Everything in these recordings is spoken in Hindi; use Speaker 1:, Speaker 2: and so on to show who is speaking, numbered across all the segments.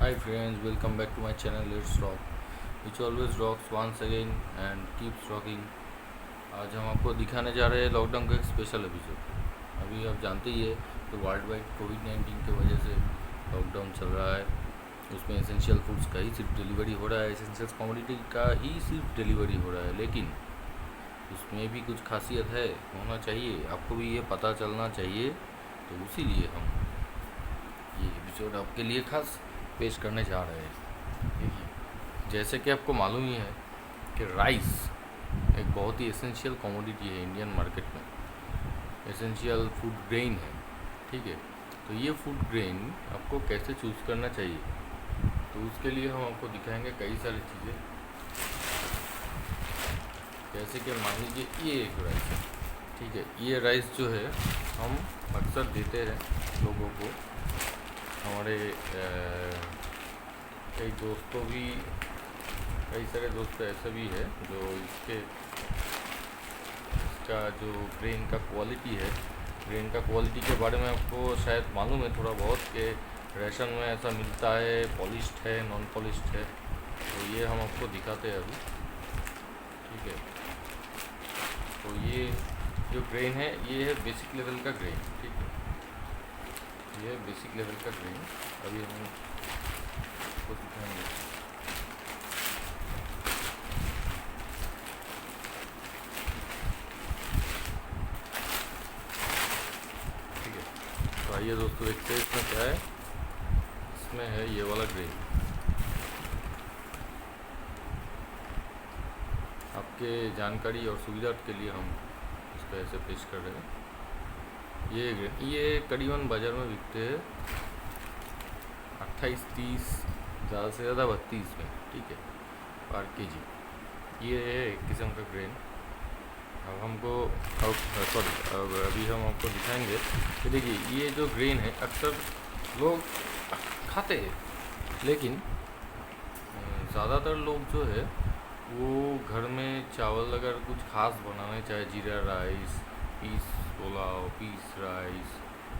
Speaker 1: Hi friends, welcome back to my channel Let's Rock, which always rocks once again and keeps rocking। आज हम आपको दिखाने जा रहे हैं लॉकडाउन का एक स्पेशल एपिसोड। अभी आप जानते ही है कि वर्ल्ड वाइड कोविड-19 की वजह से लॉकडाउन चल रहा है। उसमें एसेंशियल फूड्स का ही सिर्फ डिलीवरी हो रहा है, एसेंशियल कमोडिटी का ही सिर्फ डिलीवरी हो रहा है, लेकिन उसमें भी कुछ खासियत है, होना चाहिए, आपको भी ये पता चलना चाहिए। तो इसीलिए हम ये एपिसोड आपके लिए खास पेश करने जा रहे हैं। देखिए, जैसे कि आपको मालूम ही है कि राइस एक बहुत ही एसेंशियल कमोडिटी है इंडियन मार्केट में, एसेंशियल फूड ग्रेन है, ठीक है। तो ये फूड ग्रेन आपको कैसे चूज़ करना चाहिए, तो उसके लिए हम आपको दिखाएंगे कई सारी चीज़ें। जैसे कि मान लीजिए ये एक राइस है, ठीक है। ये राइस जो है हम अक्सर देते हैं लोगों को, हमारे कई दोस्तों भी, कई सारे दोस्त ऐसे भी है जो इसका जो ग्रेन का क्वालिटी है, ग्रेन का क्वालिटी के बारे में आपको शायद मालूम है थोड़ा बहुत कि रेशन में ऐसा मिलता है, पॉलिश्ड है, नॉन पॉलिश्ड है। तो ये हम आपको दिखाते हैं अभी, ठीक है। तो ये जो ग्रेन है ये है बेसिक लेवल का ग्रेन, ठीक है। ये बेसिक लेवल का ग्रेन अभी हम आपको दिखाएंगे। ठीक है, तो आइए दोस्तों देखते हैं इसमें क्या है। इसमें है ये वाला ग्रेन। आपके जानकारी और सुविधा के लिए हम इसको ऐसे पेश कर रहे हैं। ये ग्रेन ये करीबन बाज़ार में बिकते हैं 28-30, ज़्यादा से ज़्यादा 32 में, ठीक है, पर केजी। ये है एक किस्म का ग्रेन। अब हमको अब अभी हम आपको दिखाएंगे कि देखिए ये जो ग्रेन है अक्सर लोग खाते हैं, लेकिन ज़्यादातर लोग जो है वो घर में चावल अगर कुछ खास बनाना चाहे, jeera rice, peas pulao, peas rice,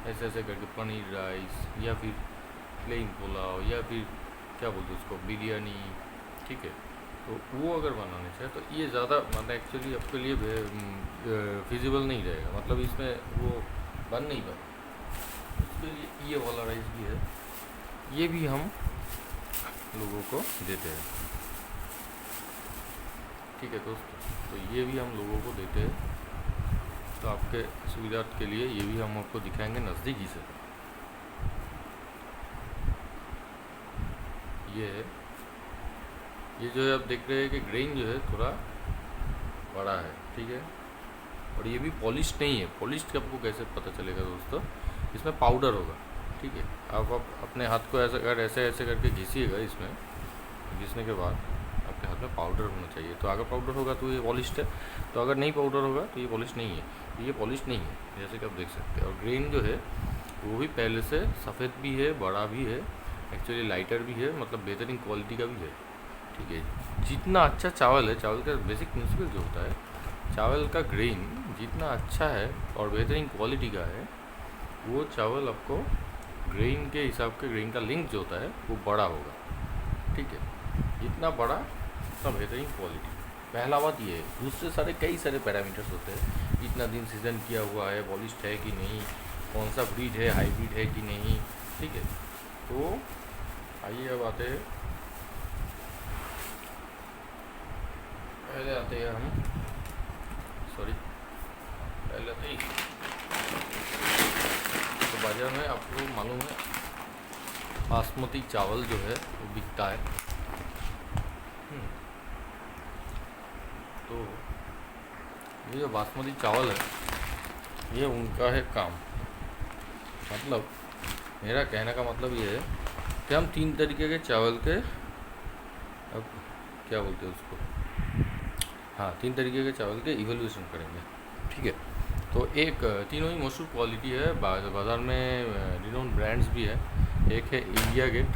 Speaker 1: ऐसे ऐसे करके पनीर राइस, या फिर प्लेन पुलाव, या फिर क्या बोलते हैं उसको, बिरयानी, ठीक है। तो वो अगर बनाने चाहे तो ये ज़्यादा मतलब एक्चुअली आपके लिए फिजिबल नहीं रहेगा, मतलब इसमें वो बन नहीं पाए। उसके लिए ये वाला राइस भी है, ये भी हम लोगों को देते हैं, ठीक है दोस्तों। तो ये भी हम लोगों को देते हैं, तो आपके सुविधा के लिए ये भी हम आपको दिखाएंगे नज़दीकी से। ये है, ये जो है आप देख रहे हैं कि ग्रेन जो है थोड़ा बड़ा है, ठीक है। और ये भी पॉलिश नहीं है। पॉलिश का आपको कैसे पता चलेगा दोस्तों, इसमें पाउडर होगा, ठीक है। आप अपने हाथ को ऐसे अगर ऐसे ऐसे करके घिसिएगा, इसमें घिसने के बाद आपके हाथ में पाउडर होना चाहिए। तो अगर पाउडर होगा तो ये पॉलिश्ड है, तो अगर नहीं पाउडर होगा तो ये पॉलिश नहीं है। तो ये पॉलिश नहीं है, जैसे कि आप देख सकते हैं। और ग्रेन जो है वो भी पहले से सफ़ेद भी है, बड़ा भी है, एक्चुअली लाइटर भी है, मतलब बेहतरीन क्वालिटी का भी है, ठीक है। जितना अच्छा चावल है, चावल का बेसिक प्रिंसिपल जो होता है, चावल का ग्रेन जितना अच्छा है और बेहतरीन क्वालिटी का है, वो चावल आपको ग्रेन के हिसाब के ग्रेन का लिंक जो होता है वो बड़ा होगा, ठीक है। जितना बड़ा उतना बेहतरीन क्वालिटी। पहला बात ये है। दूसरे सारे कई सारे पैरामीटर्स होते हैं, कितना दिन सीजन किया हुआ है, पॉलिश्ड है कि नहीं, कौन सा ब्रीड है, हाइब्रिड है कि नहीं, ठीक है। तो आइए अब आते हैं, पहले आते हैं हम, सॉरी, पहले आते ही तो बाज़ार में आपको मालूम है बासमती चावल जो है वो बिकता है। तो ये जो बासमती चावल है ये उनका है काम। मतलब मेरा कहने का मतलब ये है कि हम 3 तरीके के चावल के, अब क्या बोलते हैं उसको, हाँ, 3 तरीके के चावल के इवैल्यूएशन करेंगे, ठीक है। तो एक तीनों ही मशहूर क्वालिटी है, बाज़ार में रिनोन ब्रांड्स भी है। एक है इंडिया गेट,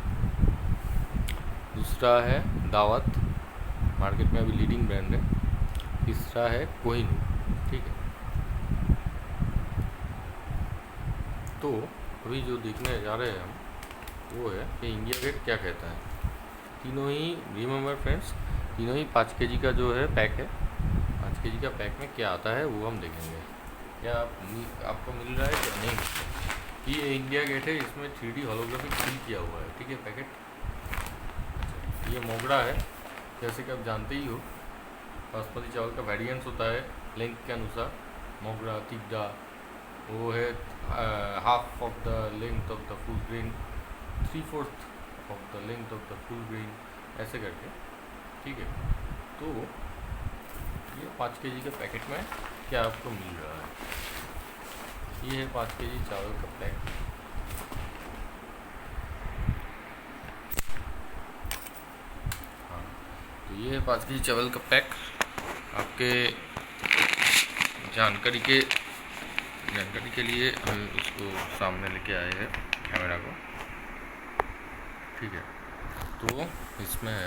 Speaker 1: दूसरा है दावत, मार्केट में अभी लीडिंग ब्रांड है, तीसरा है कोहिनूर, ठीक है। तो अभी जो देखने जा रहे हैं हम, वो है कि इंडिया गेट क्या कहता है। तीनों ही रिमेंबर फ्रेंड्स, तीनों ही 5 केजी का जो है पैक है। 5 केजी का पैक में क्या आता है वो हम देखेंगे। क्या आपको मिल रहा है क्या नहीं। ये इंडिया गेट है, इसमें 3D होलोग्राफिक फिल किया हुआ है, ठीक है पैकेट। ये मोगरा है, जैसे कि आप जानते ही हो बासमती चावल का वेरिएंट्स होता है लेंथ के अनुसार। मोगरा, तिगड़ा, वो है half of the length of the full grain, 3/4 of the length of the full grain, ऐसे करके, ठीक है। तो ये 5 केजी के पैकेट में क्या आपको मिल रहा है। ये है 5 केजी चावल का पैक। हाँ, तो ये है 5 केजी चावल का पैक। आपके जानकारी के लिए हम उसको सामने लेके आए हैं कैमरा को, ठीक है। तो इसमें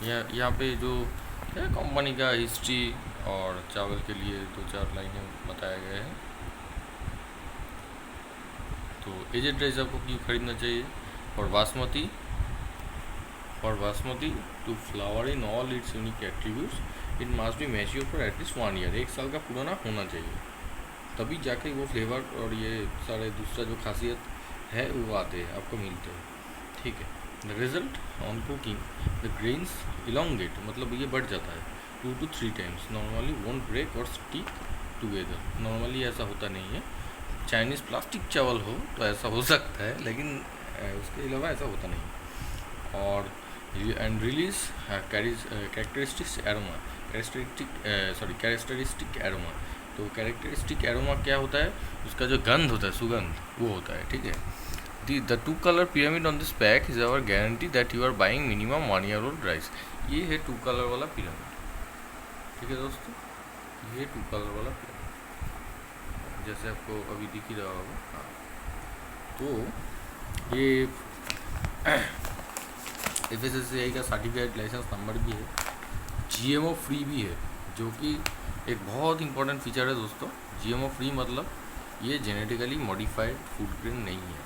Speaker 1: यहाँ पे जो है कंपनी का हिस्ट्री और चावल के लिए 2-4 लाइनें बताया गया है। तो एजेड राइस आपको क्यों खरीदना चाहिए। For basmati to flower in all its unique attributes it must be mature for at least 1 year. 1 साल का पुराना होना चाहिए, तभी जाके वो फ्लेवर और ये सारे दूसरा जो खासियत है वो आते हैं, आपको मिलते हैं, ठीक है। The result on cooking the grains elongate, मतलब ये बढ़ जाता है 2 to 3 times. Normally won't break और स्टिक टुगेदर। नॉर्मली ऐसा होता नहीं है। चाइनीज़ प्लास्टिक चावल हो तो ऐसा हो सकता है, लेकिन उसके अलावा ऐसा होता नहीं। और एंड रिलीज कैरेक्टरिस्टिक एरोमा। तो कैरेक्टरिस्टिक एरोमा क्या होता है, उसका जो गंध होता है, सुगंध, वो होता है, ठीक है। The 2-color pyramid on this pack is our guarantee that you are buying minimum 1 year old rice। ये है 2 कलर वाला पिरामिड, ठीक है दोस्तों। ये 2 कलर वाला पिरामिड जैसे आपको अभी दिख ही रहा होगा। हाँ, तो ये FSSAI का सर्टिफाइड लाइसेंस नंबर भी है, GMO फ्री भी है, जो कि एक बहुत इंपॉर्टेंट फीचर है दोस्तों। GMO फ्री मतलब ये जेनेटिकली मॉडिफाइड फूड ग्रेन नहीं है,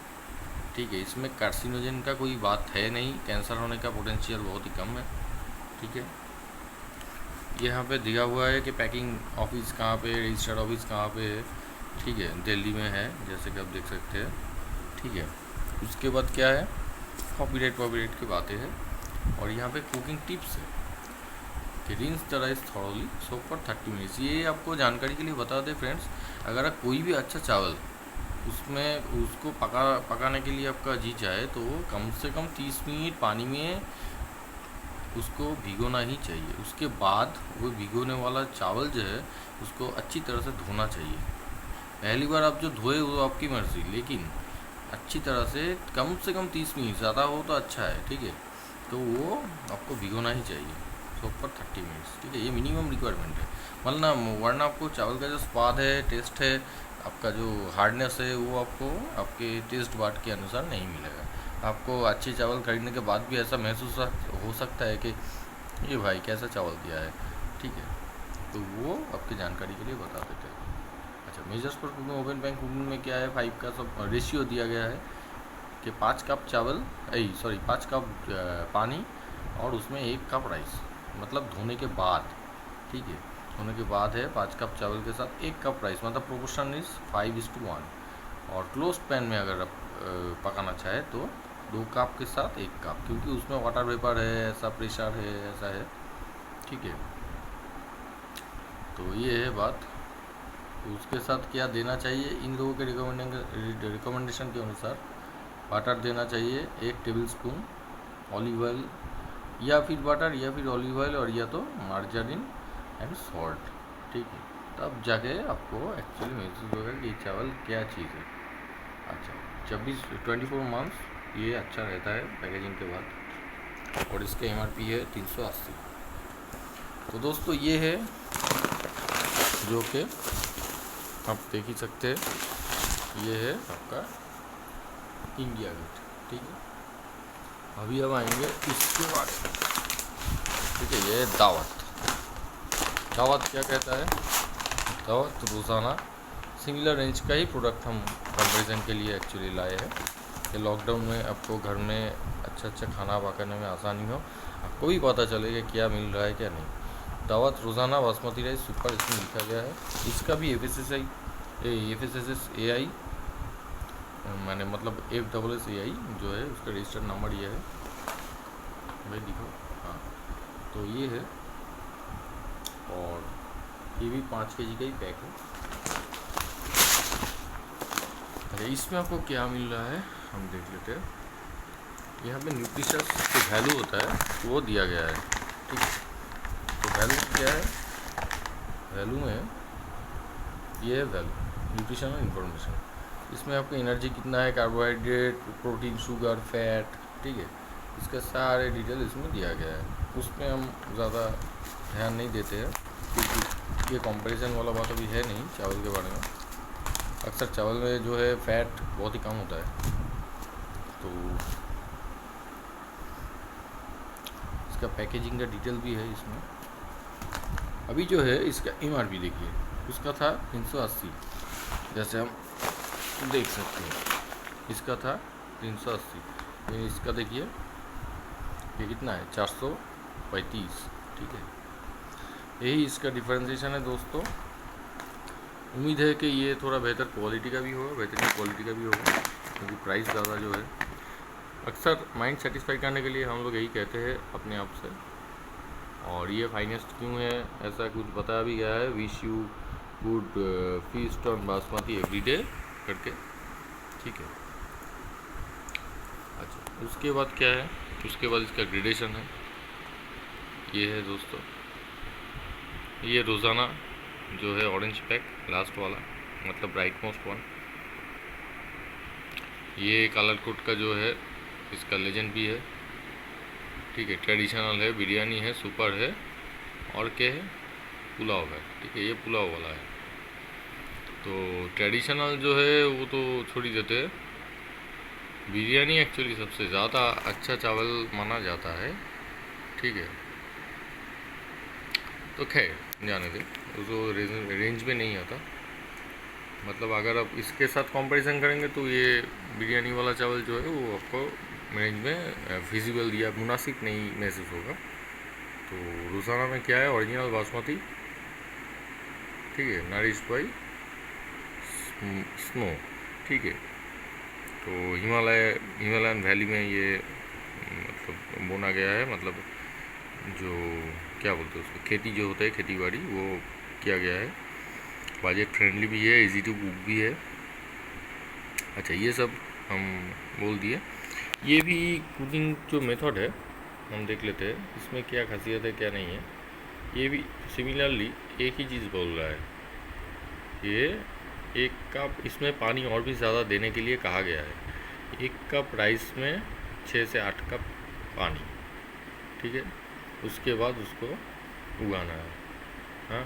Speaker 1: ठीक है। इसमें कार्सिनोजन का कोई बात है नहीं, कैंसर होने का पोटेंशियल बहुत ही कम है, ठीक है। यहाँ पे दिया हुआ है कि पैकिंग ऑफिस कहाँ पे है, रजिस्टर्ड ऑफिस कहाँ पे है, ठीक है, दिल्ली में है, जैसे कि आप देख सकते हैं, ठीक है। उसके बाद क्या है, कॉपीराइट की बातें हैं। और यहाँ पे कुकिंग टिप्स है कि rinse the rice thoroughly, soak for 30 minutes. ये आपको जानकारी के लिए बता दें फ्रेंड्स, अगर आप कोई भी अच्छा चावल उसमें उसको पकाने के लिए आपका जी चाहे तो कम से कम 30 मिनट पानी में उसको भिगोना ही चाहिए। उसके बाद वो भिगोने वाला चावल जो है उसको अच्छी तरह से धोना चाहिए। पहली बार आप जो धोए वो आपकी मर्ज़ी, लेकिन अच्छी तरह से कम 30 मिनट, ज़्यादा हो तो अच्छा है, ठीक है। तो वो आपको भिगोना ही चाहिए, सोक फॉर 30 मिनट्स, ठीक है। ये मिनिमम रिक्वायरमेंट है, वरना आपको चावल का जो स्वाद है, टेस्ट है, आपका जो हार्डनेस है, वो आपको आपके टेस्ट बाट के अनुसार नहीं मिलेगा। आपको अच्छे चावल खरीदने के बाद भी ऐसा महसूस हो सकता है कि ये भाई कैसा चावल दिया है, ठीक है। तो वो आपकी जानकारी के लिए बता देते हैं। अच्छा, मेजर्स पर कुकिंग ओपन पैन कुकिंग में क्या है, 5 का सब रेशियो दिया गया है कि 5 कप 5 कप पानी और उसमें 1 कप राइस, मतलब धोने के बाद, ठीक है। होने के बाद है 5 कप चावल के साथ 1 कप राइस, मतलब प्रोपोर्शन इज़ 5:1। और क्लोज पैन में अगर आप पकाना चाहे तो 2 कप के साथ 1 कप, क्योंकि उसमें वाटर वेपर है, ऐसा प्रेशर है, ऐसा है, ठीक है। तो ये है बात। तो उसके साथ क्या देना चाहिए, इन लोगों के रिकमेंडेशन के अनुसार बटर देना चाहिए 1 टेबल स्पून, ऑलिव ऑयल या फिर बटर या फिर ऑलिव ऑयल, और या तो मार्जरीन एंड सॉल्ट, ठीक है। तब जाके आपको एक्चुअली महसूस होगा कि ये चावल क्या चीज़ है। अच्छा, 24 मंथ्स ये अच्छा रहता है पैकेजिंग के बाद, और इसका MRP है 380। तो दोस्तों ये है जो कि आप देख ही सकते हैं, ये है आपका इंडिया गेट, ठीक है। अभी हम आएंगे इसके बारे में, ठीक है। ये दावत क्या कहता है, दावत रोज़ाना सिमिलर रेंज का ही प्रोडक्ट हम कंपेरिजन के लिए एक्चुअली लाए हैं। कि लॉकडाउन में आपको घर में अच्छा खाना पकाने में आसानी हो, आपको भी पता चले कि क्या मिल रहा है क्या नहीं। दावत रोज़ाना बासमती राइस सुपर इसमें लिखा गया है। इसका भी FSSAI मैंने मतलब FSSAI जो है उसका रजिस्टर्ड नंबर ये है भाई, दिखो। हाँ, तो ये है, और ये भी 5 kg का ही पैक है। अच्छा, इसमें आपको क्या मिल रहा है हम देख लेते हैं। यहाँ पे न्यूट्रिशंस जो वैल्यू होता है वो दिया गया है, ठीक है। तो वैल्यू क्या है, वैल्यू में ये है वैल्यू न्यूट्रिशनल इन्फॉर्मेशन। इसमें आपको एनर्जी कितना है, कार्बोहाइड्रेट, प्रोटीन, शुगर, फैट, ठीक है, इसका सारे डिटेल इसमें दिया गया है। उसमें हम ज़्यादा ध्यान नहीं देते हैं क्योंकि ये कंपैरिजन वाला बात अभी है नहीं चावल के बारे में। अक्सर चावल में जो है फैट बहुत ही कम होता है। तो इसका पैकेजिंग का डिटेल भी है इसमें। अभी जो है इसका MRP देखिए, उसका था 380, जैसे हम देख सकते हैं इसका था 380, इसका देखिए ये कितना है 435, ठीक है। यही इसका डिफरेंशिएशन है दोस्तों। उम्मीद है कि ये थोड़ा बेहतर क्वालिटी का भी होगा, बेहतरीन क्वालिटी का भी होगा, क्योंकि प्राइस ज़्यादा जो है। अक्सर माइंड सेटिस्फाई करने के लिए हम लोग यही कहते हैं अपने आप से। और ये फाइनेस्ट क्यों है ऐसा कुछ बताया भी गया है, wish you good feast on basmati everyday करके, ठीक है। अच्छा, उसके बाद क्या है, उसके बाद इसका ग्रेडेशन है, ये है दोस्तों। ये रोज़ाना जो है ऑरेंज पैक लास्ट वाला, मतलब राइट मोस्ट वन। ये कलर कोड का जो है इसका लेजेंड भी है, ठीक है। ट्रेडिशनल है, बिरयानी है, सुपर है, और क्या है, पुलाव है, ठीक है। ये पुलाव वाला है। तो ट्रेडिशनल जो है वो तो छोड़ ही देते हैं, बिरयानी एक्चुअली सबसे ज़्यादा अच्छा चावल माना जाता है, ठीक है। तो खैर जाने दे, वो रेंज में नहीं आता। मतलब अगर आप इसके साथ कंपैरिजन करेंगे तो ये बिरयानी वाला चावल जो है वो आपको रेंज में फिजिबल या मुनासिब नहीं महसूस होगा। तो रोज़ाना में क्या है, ओरिजिनल बासमती, ठीक है, नरिश्ड बाई स्नो, ठीक है। तो हिमालयन वैली में ये मतलब बोना गया है, मतलब जो क्या बोलते हैं उसको, खेती जो होता है, खेती बाड़ी, वो किया गया है। बजट फ्रेंडली भी है, इजी टू कुक भी है। अच्छा, ये सब हम बोल दिए। ये भी कुकिंग जो मेथड है हम देख लेते हैं, इसमें क्या खासियत है क्या नहीं है। ये भी सिमिलरली एक ही चीज़ बोल रहा है, ये 1 कप, इसमें पानी और भी ज़्यादा देने के लिए कहा गया है। 1 कप राइस में 6 से 8 कप पानी, ठीक है। उसके बाद उसको उगाना है, हाँ।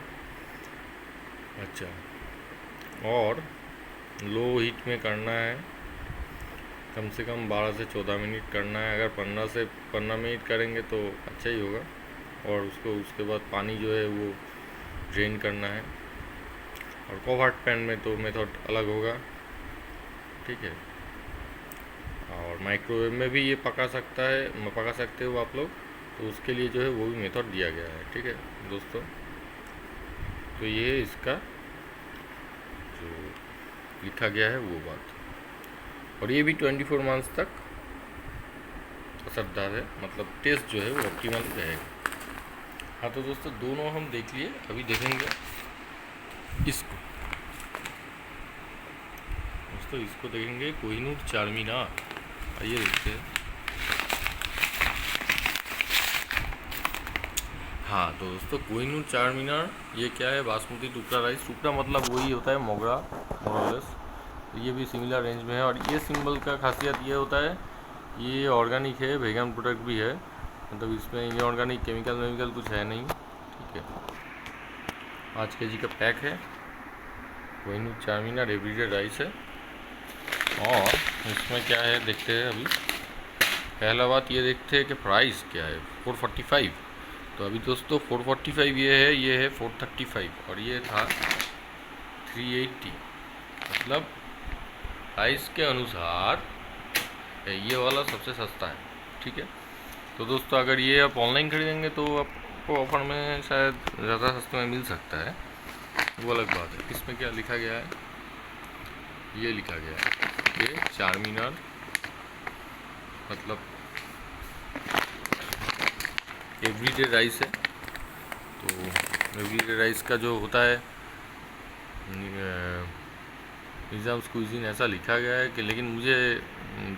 Speaker 1: अच्छा, और लो हीट में करना है, कम से कम 12 से 14 मिनट करना है। अगर 15 मिनट करेंगे तो अच्छा ही होगा। और उसके बाद पानी जो है वो ड्रेन करना है। और कोवर्ट पैन में तो मेथड अलग होगा, ठीक है। और माइक्रोवेव में भी ये पका सकते हो आप लोग, तो उसके लिए जो है वो भी मेथड दिया गया है, ठीक है दोस्तों। तो ये इसका जो लिखा गया है वो बात, और ये भी 24 मंथ्स तक असरदार है, मतलब टेस्ट जो है वो ऑप्टिमल रहेगा। हाँ, तो दोस्तों दोनों हम देख लिए, अभी देखेंगे इसको दोस्तों, इसको देखेंगे कोहिनूर चारमीनार। आइए देखते हैं। हाँ, तो दोस्तों कोहिनूर चारमीनार ये क्या है, बासमती टुकड़ा राइस। टुकड़ा मतलब वही होता है मोगरा, मोरलेस। ये भी सिमिलर रेंज में है। और ये सिंबल का खासियत ये होता है, ये ऑर्गेनिक है, वेगन प्रोडक्ट भी है, मतलब इसमें ये ऑर्गेनिक केमिकल कुछ है नहीं, ठीक है। 5 kg का पैक है, कोहिनूर चारमीनार एवरीडे राइस है। और इसमें क्या है देखते हैं अभी। पहला बात ये देखते हैं कि प्राइस क्या है, 445। तो अभी दोस्तों 445 ये है 435, और ये था 380। मतलब प्राइस के अनुसार ये वाला सबसे सस्ता है, ठीक है। तो दोस्तों अगर ये आप ऑनलाइन खरीदेंगे तो आपको ऑफर में शायद ज़्यादा सस्ते में मिल सकता है, वो अलग बात है। इसमें क्या लिखा गया है, ये लिखा गया है कि चारमीनार मतलब एवरीडे राइस है। तो एवरीडे राइस का जो होता है निज़ाम्स कुइज़ीन ऐसा लिखा गया है कि, लेकिन मुझे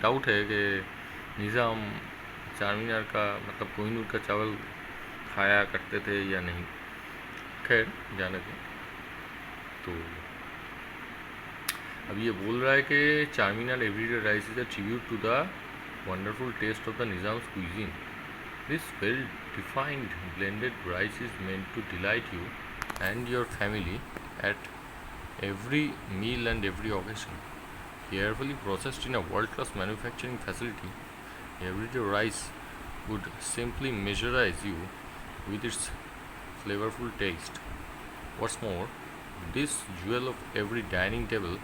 Speaker 1: डाउट है कि निज़ाम चारमीनार का मतलब कोहिनूर का चावल खाया करते थे या नहीं। खैर जाने दो। तो अब ये बोल रहा है कि Charminar everyday rice is a tribute to the wonderful taste of the Nizam's cuisine. This well defined blended rice is meant to delight you and your family at every meal and every occasion. Carefully processed in a world-class manufacturing facility, everyday rice would simply mesmerize you with its flavorful taste. What's more, this jewel of every dining table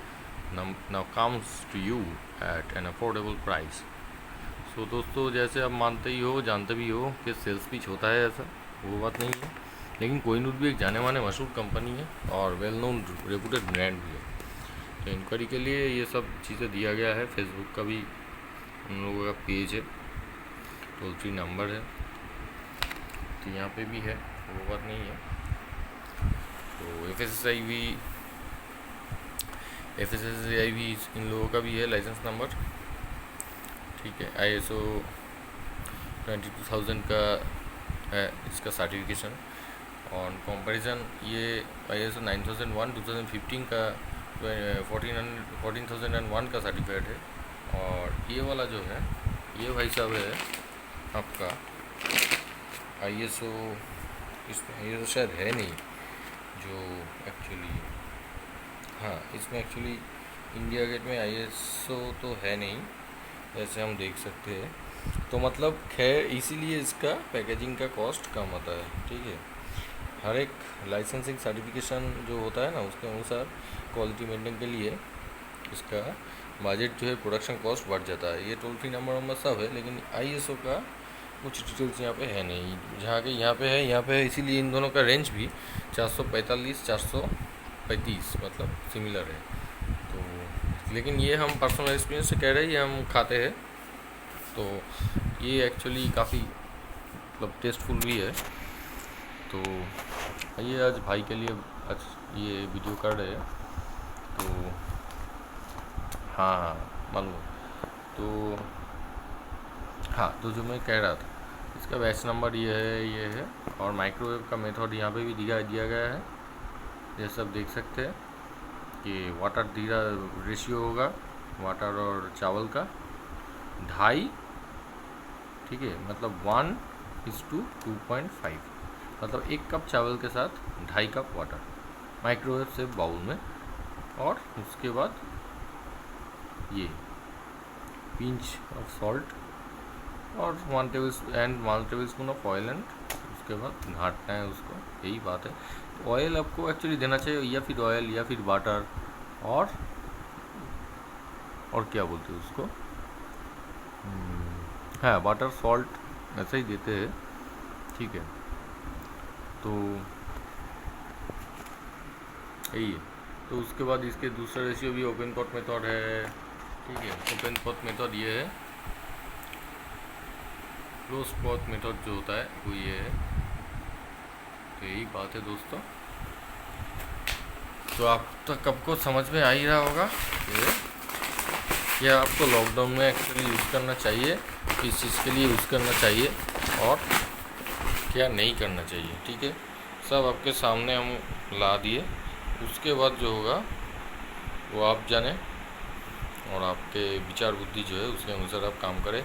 Speaker 1: now comes to you at an affordable price. सो दोस्तों जैसे आप मानते ही हो, जानते भी हो कि सेल्स पिच होता है, ऐसा वो बात नहीं है। लेकिन कोहिनूर भी एक जाने माने मशहूर कंपनी है और वेल नोन रेपुटेड ब्रांड भी है। तो इंक्वायरी के लिए ये सब चीज़ें दिया गया है। फेसबुक का भी उन लोगों का पेज है, टोल फ्री नंबर है, तो यहाँ पे भी है, वो बात नहीं है। तो FSSAI भी इन लोगों का भी है लाइसेंस नंबर, ठीक है। ISO 22000 का है इसका सर्टिफिकेशन। और कंपैरिजन ये ISO 9001 2015 का 14001 का सर्टिफाइड है। और ये वाला जो है ये भाई साहब है आपका ISO, इसमें ISO शायद है नहीं जो एक्चुअली, हाँ इसमें एक्चुअली इंडिया गेट में ISO तो है नहीं, जैसे हम देख सकते हैं। तो मतलब खैर इसीलिए इसका पैकेजिंग का कॉस्ट कम होता है, ठीक है। हर एक लाइसेंसिंग सर्टिफिकेशन जो होता है ना, उसके अनुसार क्वालिटी मेंटेन के लिए इसका बजट जो है प्रोडक्शन कॉस्ट बढ़ जाता है। ये टोल फ्री नंबर सब है, लेकिन ISO का कुछ डिटेल्स यहाँ पे है नहीं, जहाँ के यहाँ पे है, यहाँ पे है। इसीलिए इन दोनों का रेंज भी 445 435 मतलब सिमिलर है। तो लेकिन ये हम पर्सनल एक्सपीरियंस से कह रहे हैं, ये हम खाते हैं तो ये एक्चुअली काफ़ी मतलब टेस्टफुल भी है। तो ये आज भाई के लिए आज ये वीडियो कर रहे हैं। तो हाँ मालूम। तो हाँ, तो जो मैं कह रहा था, इसका बैच नंबर ये है और माइक्रोवेव का मेथड यहाँ पे भी दिया गया है, जैसे आप देख सकते हैं कि वाटर धीरा रेशियो होगा वाटर और चावल का 2.5, ठीक है, मतलब 1:2.5, मतलब 1 कप चावल के साथ 2.5 कप वाटर माइक्रोवेव से बाउल में। और उसके बाद ये पिंच ऑफ सॉल्ट और 1 table spoon of oil, and उसके बाद घाटना है उसको, यही बात है। तो ऑयल आपको एक्चुअली देना चाहिए, या फिर ऑयल या फिर वाटर और क्या बोलते हैं उसको, हाँ वाटर सॉल्ट ऐसा ही देते हैं, ठीक है। तो यही है। तो उसके बाद इसके दूसरा रेशियो भी ओपन पॉट मेथड है, ठीक है। ओपन पॉट मेथड ये है, क्लोज पॉट मेथड जो होता है वो ये है। तो यही बात है दोस्तों। तो आप तक आपको समझ में आ ही रहा होगा क्या आपको लॉकडाउन में एक्चुअली यूज़ करना चाहिए, किस चीज़ के लिए यूज़ करना चाहिए और क्या नहीं करना चाहिए, ठीक है। सब आपके सामने हम ला दिए। उसके बाद जो होगा वो आप जाने और आपके विचार बुद्धि जो है उसके अनुसार आप काम करें।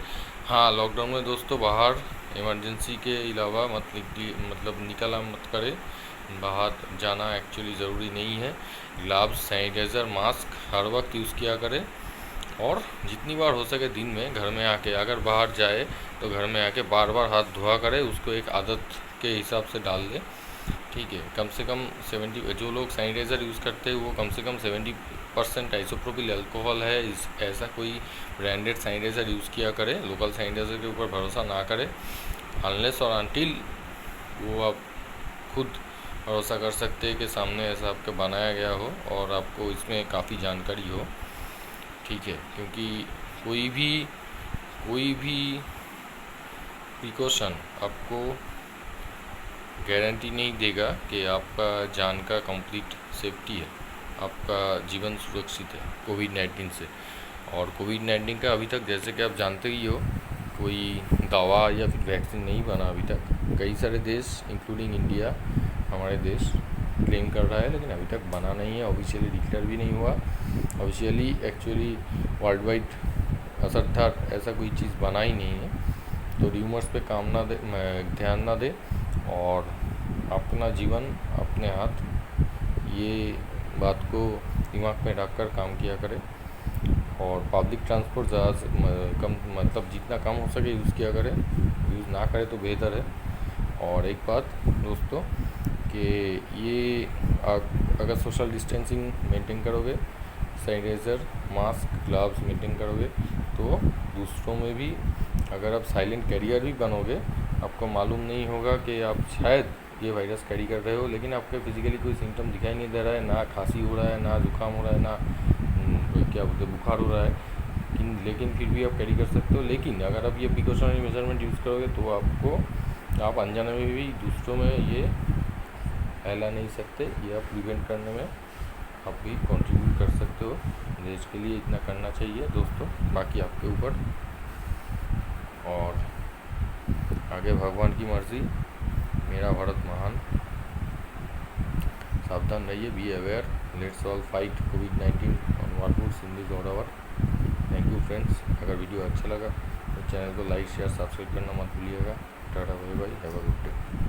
Speaker 1: हाँ, लॉकडाउन में दोस्तों बाहर इमरजेंसी के अलावा मतलब निकला मत करें, बाहर जाना एक्चुअली ज़रूरी नहीं है। ग्लव्स, सैनिटाइज़र, मास्क हर वक्त यूज़ किया करें और जितनी बार हो सके दिन में घर में आके, अगर बाहर जाए तो घर में आके बार बार हाथ धोआ करें, उसको एक आदत के हिसाब से डाल दें, ठीक है। कम से कम 70, जो लोग सैनिटाइज़र यूज़ करते हैं वो कम से कम 5% आइसोप्रोपिल अल्कोहल है। इस ऐसा कोई ब्रांडेड सैनिटाइज़र यूज़ किया करें, लोकल सैनिटाइज़र के ऊपर भरोसा ना करें अनलेस और अनटिल वो आप खुद भरोसा कर सकते हैं कि सामने ऐसा आपका बनाया गया हो और आपको इसमें काफ़ी जानकारी हो, ठीक है। क्योंकि कोई भी प्रिकॉशन आपको गारंटी नहीं देगा कि आपका जान का कंप्लीट सेफ्टी है, आपका जीवन सुरक्षित है कोविड-19 से। और कोविड-19 का अभी तक जैसे कि आप जानते ही हो कोई दवा या फिर वैक्सीन नहीं बना अभी तक। कई सारे देश इंक्लूडिंग इंडिया, हमारे देश क्लेम कर रहा है, लेकिन अभी तक बना नहीं है, ऑफिशियली डिक्लेयर भी नहीं हुआ। ऑफिशियली एक्चुअली वर्ल्ड वाइड असरदार ऐसा कोई चीज़ बना ही नहीं है। तो र्यूमर्स पे काम ना दे, ध्यान ना दे और अपना जीवन अपने हाथ, ये बात को दिमाग में रख कर काम किया करें। और पब्लिक ट्रांसपोर्ट ज़्यादा से कम, मतलब जितना कम हो सके यूज़ किया करें, यूज़ ना करें तो बेहतर है। और एक बात दोस्तों कि ये अगर सोशल डिस्टेंसिंग मेंटेन करोगे, सैनिटाइज़र, मास्क, ग्लव्स मेंटेन करोगे तो दूसरों में भी, अगर आप साइलेंट कैरियर भी बनोगे, आपको मालूम नहीं होगा कि आप शायद ये वायरस कैरी कर रहे हो, लेकिन आपके फिजिकली कोई सिम्टम दिखाई नहीं दे रहा है, ना खांसी हो रहा है, ना जुकाम हो रहा है, ना क्या बोलते हैं बुखार हो रहा है, लेकिन फिर भी आप कैरी कर सकते हो। लेकिन अगर आप ये प्रिकॉशनरी मेजरमेंट यूज़ करोगे तो आप अनजाने में भी दूसरों में ये फैला नहीं सकते, ये आप प्रिवेंट करने में आप भी कंट्रीब्यूट कर सकते हो। देश के लिए इतना करना चाहिए दोस्तों, बाकी आपके ऊपर। और आगे भगवान की मर्ज़ी, मेरा भारत महान। सावधान रहिए, be aware, let's all fight covid on one foods in this order. Thank you friends. अगर वीडियो अच्छा लगा तो चैनल को लाइक शेयर सब्सक्राइब करना मत भूलिएगा। Tata bye bye, have a good day.